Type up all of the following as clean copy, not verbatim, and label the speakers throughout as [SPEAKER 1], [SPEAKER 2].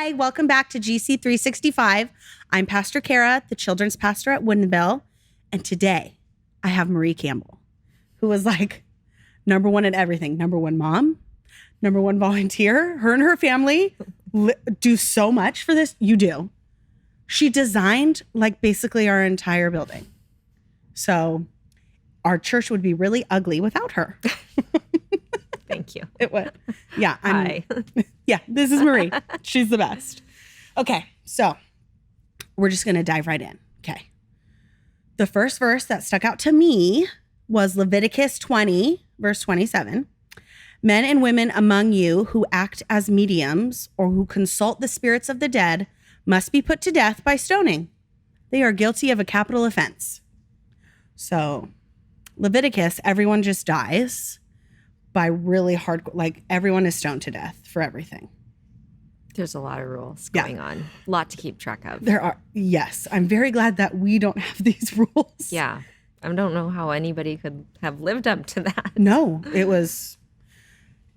[SPEAKER 1] Hi, welcome back to GC 365. I'm Pastor Kara, the children's pastor at Woodinville. And today I have Marie Campbell, who was like number one in everything. Number one mom, number one volunteer. Her and her family do so much for this. You do. She designed like basically our entire building. So our church would be really ugly without her.
[SPEAKER 2] Thank you.
[SPEAKER 1] It would. Yeah.
[SPEAKER 2] Hi.
[SPEAKER 1] Yeah, this is Marie. She's the best. Okay, so we're just going to dive right in. Okay. The first verse that stuck out to me was Leviticus 20, verse 27. Men and women among you who act as mediums or who consult the spirits of the dead must be put to death by stoning. They are guilty of a capital offense. So Leviticus, everyone just dies by really hard, like everyone is stoned to death for everything.
[SPEAKER 2] There's a lot of rules going on. A lot to keep track of.
[SPEAKER 1] There are. Yes. I'm very glad that we don't have these rules.
[SPEAKER 2] Yeah. I don't know how anybody could have lived up to that.
[SPEAKER 1] No, it was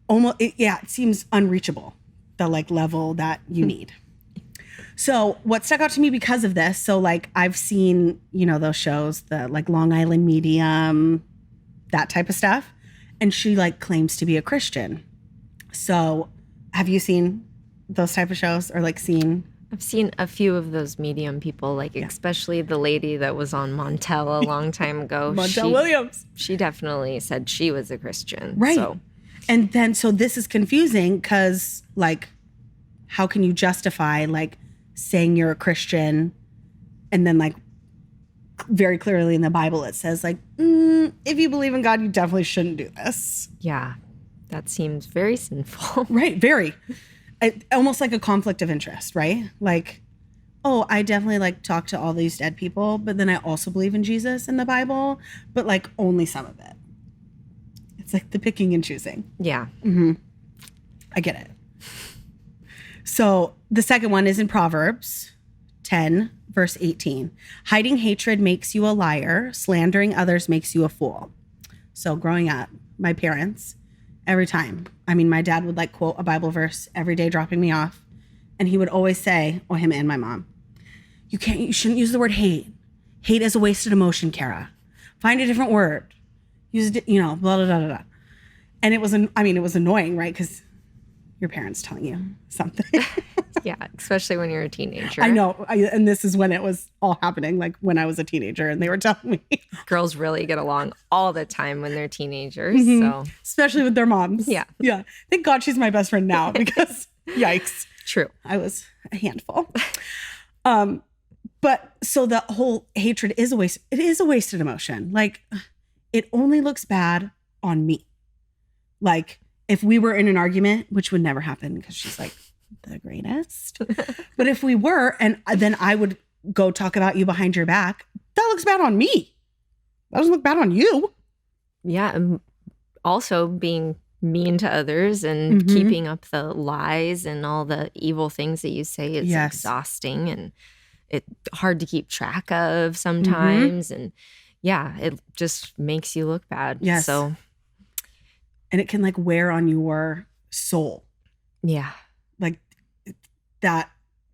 [SPEAKER 1] almost, it seems unreachable, the like level that you need. So what stuck out to me because of this, so like I've seen, you know, those shows, the like Long Island Medium, that type of stuff. And she like claims to be a Christian. So have you seen those type of shows or like seen?
[SPEAKER 2] I've seen a few of those medium people, like especially the lady that was on Montel a long time ago.
[SPEAKER 1] Montel Williams.
[SPEAKER 2] She definitely said she was a Christian.
[SPEAKER 1] Right.
[SPEAKER 2] So.
[SPEAKER 1] And then, so this is confusing because like, how can you justify like saying you're a Christian and then like very clearly in the Bible it says like, if you believe in God, you definitely shouldn't do this.
[SPEAKER 2] Yeah, that seems very sinful.
[SPEAKER 1] Right, very. Almost like a conflict of interest, right? Like, oh, I definitely like talk to all these dead people, but then I also believe in Jesus and the Bible, but like only some of it. It's like the picking and choosing.
[SPEAKER 2] Yeah.
[SPEAKER 1] Mm-hmm. I get it. So the second one is in Proverbs 10, verse 18. Hiding hatred makes you a liar. Slandering others makes you a fool. So growing up, my parents, every time, I mean, my dad would like quote a Bible verse every day dropping me off. And he would always say, or him and my mom, you shouldn't use the word hate. Hate is a wasted emotion, Kara. Find a different word. Use it, you know, blah, blah, blah, blah, blah. And it was annoying, right? Because your parents telling you something.
[SPEAKER 2] Yeah, especially when you're a teenager.
[SPEAKER 1] I know. And this is when it was all happening, like when I was a teenager and they were telling me.
[SPEAKER 2] Girls really get along all the time when they're teenagers.
[SPEAKER 1] Mm-hmm.
[SPEAKER 2] So
[SPEAKER 1] especially with their moms.
[SPEAKER 2] Yeah.
[SPEAKER 1] Yeah. Thank God she's my best friend now because yikes.
[SPEAKER 2] True.
[SPEAKER 1] I was a handful. But so the whole hatred is a waste. It is a wasted emotion. Like it only looks bad on me. Like if we were in an argument, which would never happen because she's like the greatest. But if we were, and then I would go talk about you behind your back, that looks bad on me. That doesn't look bad on you.
[SPEAKER 2] Yeah. And also being mean to others and keeping up the lies and all the evil things that you say is exhausting and it's hard to keep track of sometimes. And yeah, it just makes you look bad.
[SPEAKER 1] Yes.
[SPEAKER 2] So.
[SPEAKER 1] And it can like wear on your soul.
[SPEAKER 2] Yeah.
[SPEAKER 1] Like that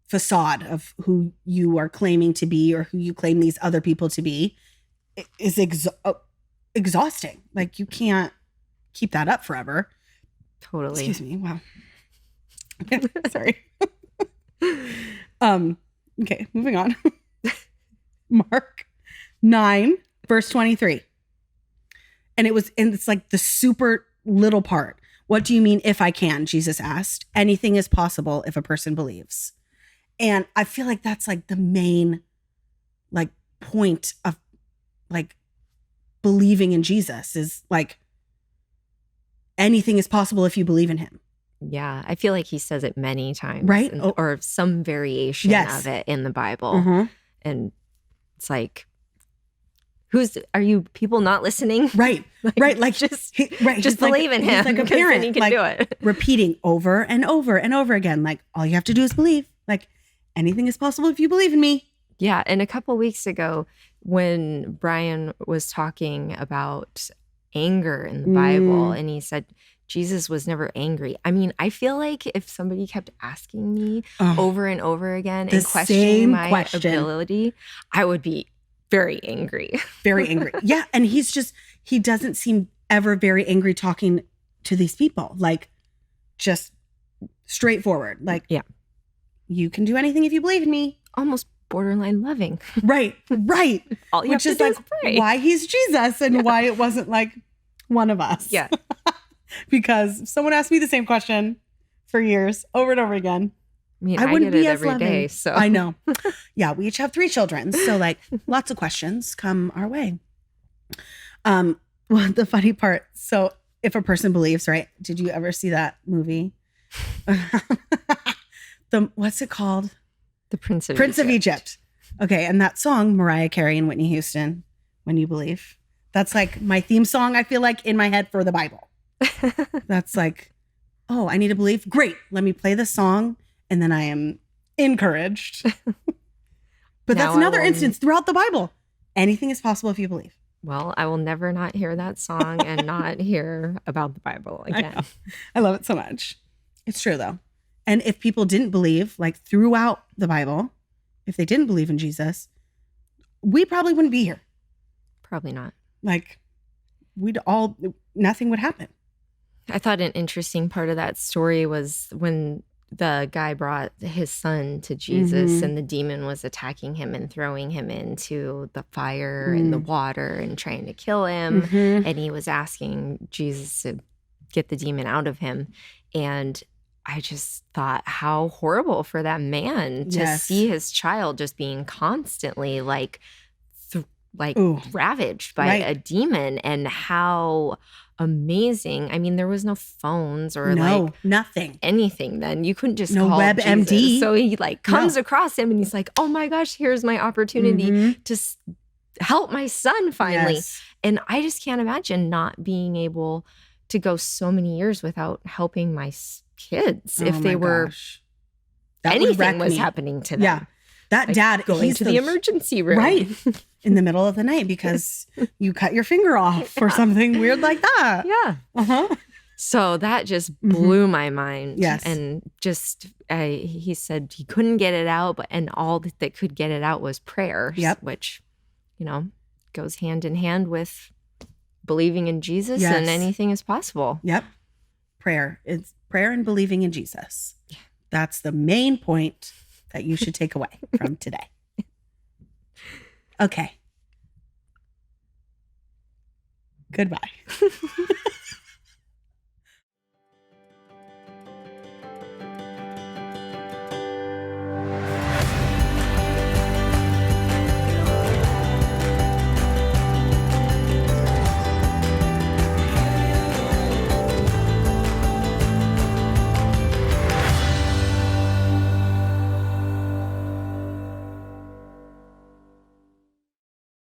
[SPEAKER 1] facade of who you are claiming to be or who you claim these other people to be is exhausting. Like you can't keep that up forever.
[SPEAKER 2] Totally.
[SPEAKER 1] Excuse me. Wow. Sorry. Okay, moving on. Mark 9, verse 23. And it's like the super little part. What do you mean if I can? Jesus asked. Anything is possible if a person believes. And I feel like that's like the main like point of like believing in Jesus is like anything is possible if you believe in him.
[SPEAKER 2] Yeah, I feel like he says it many times.
[SPEAKER 1] Right.
[SPEAKER 2] Or some variation of it in the Bible.
[SPEAKER 1] Mm-hmm.
[SPEAKER 2] And it's like, are you people not listening?
[SPEAKER 1] Right. Right. Like
[SPEAKER 2] just believe in him.
[SPEAKER 1] He's like a parent.
[SPEAKER 2] He can
[SPEAKER 1] like,
[SPEAKER 2] do it.
[SPEAKER 1] Repeating over and over and over again. Like all you have to do is believe. Like anything is possible if you believe in me.
[SPEAKER 2] Yeah. And a couple weeks ago when Brian was talking about anger in the Bible and he said, Jesus was never angry. I mean, I feel like if somebody kept asking me over and over again and questioning my ability, I would be very angry.
[SPEAKER 1] Very angry. Yeah. And he doesn't seem ever very angry talking to these people. Like, just straightforward. Like,
[SPEAKER 2] yeah,
[SPEAKER 1] you can do anything if you believe in me.
[SPEAKER 2] Almost borderline loving.
[SPEAKER 1] Right.
[SPEAKER 2] All you
[SPEAKER 1] Which
[SPEAKER 2] have to
[SPEAKER 1] is
[SPEAKER 2] do
[SPEAKER 1] like
[SPEAKER 2] is pray.
[SPEAKER 1] why he's Jesus and why it wasn't like one of us.
[SPEAKER 2] Yeah.
[SPEAKER 1] Because someone asked me the same question for years, over and over again.
[SPEAKER 2] I mean, I wouldn't get it every day. So
[SPEAKER 1] I know. Yeah, we each have 3 children. So like lots of questions come our way. Well, the funny part, so if a person believes, right? Did you ever see that movie? What's it called?
[SPEAKER 2] The Prince of
[SPEAKER 1] Egypt. Okay, and that song, Mariah Carey and Whitney Houston, When You Believe. That's like my theme song, I feel like, in my head for the Bible. That's like, oh, I need to believe. Great. Let me play the song. And then I am encouraged. But that's another instance throughout the Bible. Anything is possible if you believe.
[SPEAKER 2] Well, I will never not hear that song and not hear about the Bible again.
[SPEAKER 1] I love it so much. It's true, though. And if people didn't believe, like throughout the Bible, if they didn't believe in Jesus, we probably wouldn't be here.
[SPEAKER 2] Probably not.
[SPEAKER 1] Like, nothing would happen.
[SPEAKER 2] I thought an interesting part of that story was when the guy brought his son to Jesus and the demon was attacking him and throwing him into the fire and the water and trying to kill him. And he was asking Jesus to get the demon out of him. And I just thought how horrible for that man to see his child just being constantly ravaged by a demon, and how amazing. I mean, there was no phones or
[SPEAKER 1] nothing,
[SPEAKER 2] anything then. You couldn't just call
[SPEAKER 1] WebMD.
[SPEAKER 2] Jesus. So he comes across him and he's like, oh my gosh, here's my opportunity to help my son finally.
[SPEAKER 1] Yes.
[SPEAKER 2] And I just can't imagine not being able to go so many years without helping my kids if they were anything was happening to them.
[SPEAKER 1] Yeah. That dad
[SPEAKER 2] going to the emergency room.
[SPEAKER 1] Right. In the middle of the night because you cut your finger off or something weird like that.
[SPEAKER 2] Yeah. So that just blew my mind.
[SPEAKER 1] Yes.
[SPEAKER 2] And just, he said he couldn't get it out, and all that could get it out was prayer.
[SPEAKER 1] Yep.
[SPEAKER 2] Which, goes hand in hand with believing in Jesus and anything is possible.
[SPEAKER 1] Yep. Prayer. It's prayer and believing in Jesus. Yeah. That's the main point that you should take away from today. Okay. Goodbye.